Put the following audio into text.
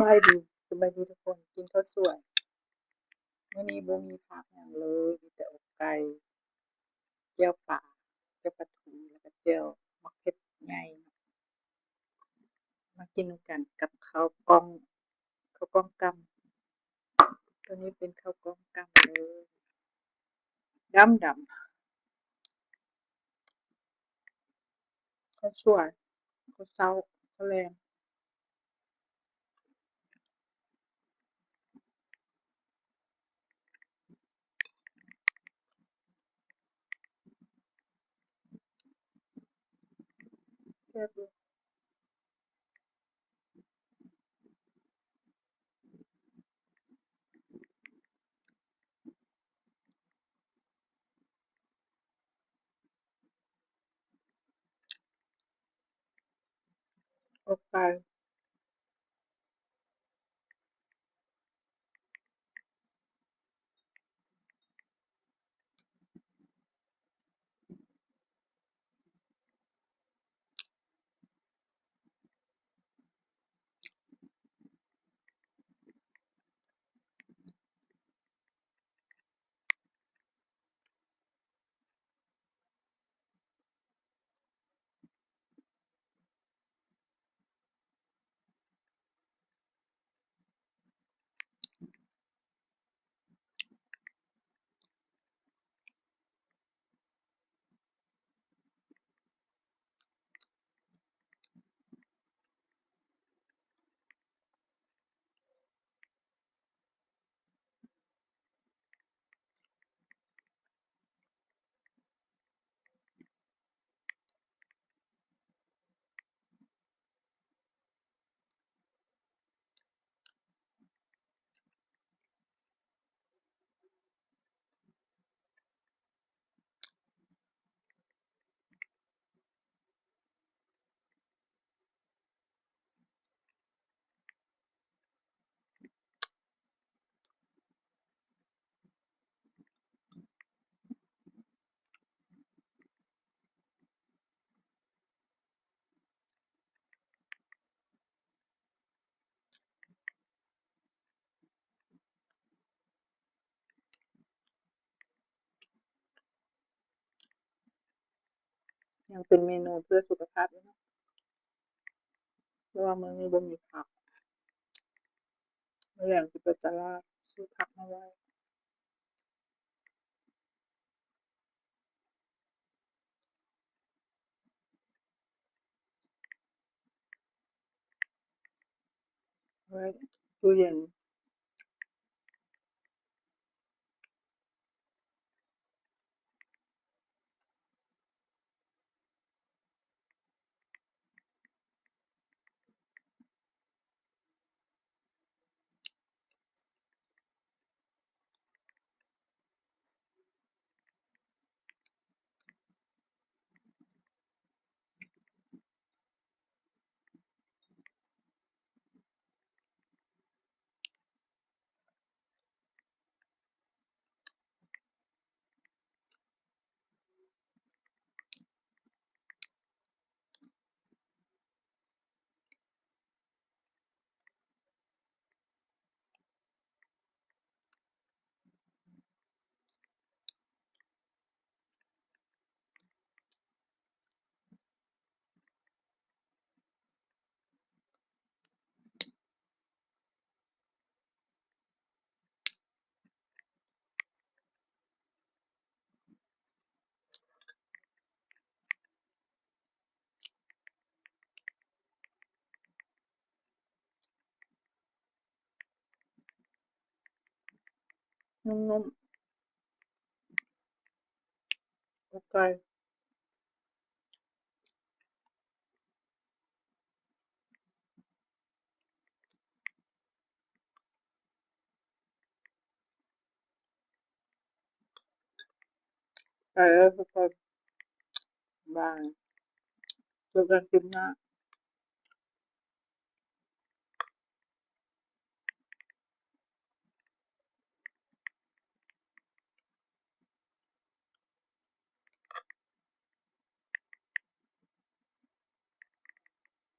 บายดีทุกคน กินข้าวสวย มื้อนี้บ่มีผักหยังเลยมีแต่อกไก่แจ่วปลาแจ่วปลาทูแล้วก็แจ่วมะเขือใหญ่มากินนำกันกับข้าวกล้องกํตัวนี้เป็นข้าวกล้องกํเลยดำข้าวสวยข้าวเช้าข้าวแลงแซ่บอยู่อกไก่ยังเป็นเมนูเพื่อสุขภาพอยู่เนาะเพราะว่ามื้อนี้บ่มีผักมื้อแลงสิไปตลาดซื้อผักมาไว้ตู้เย็นนุ่มๆอกไก่ไปแล้วทุกคนบายเจอกันคลิปหน้า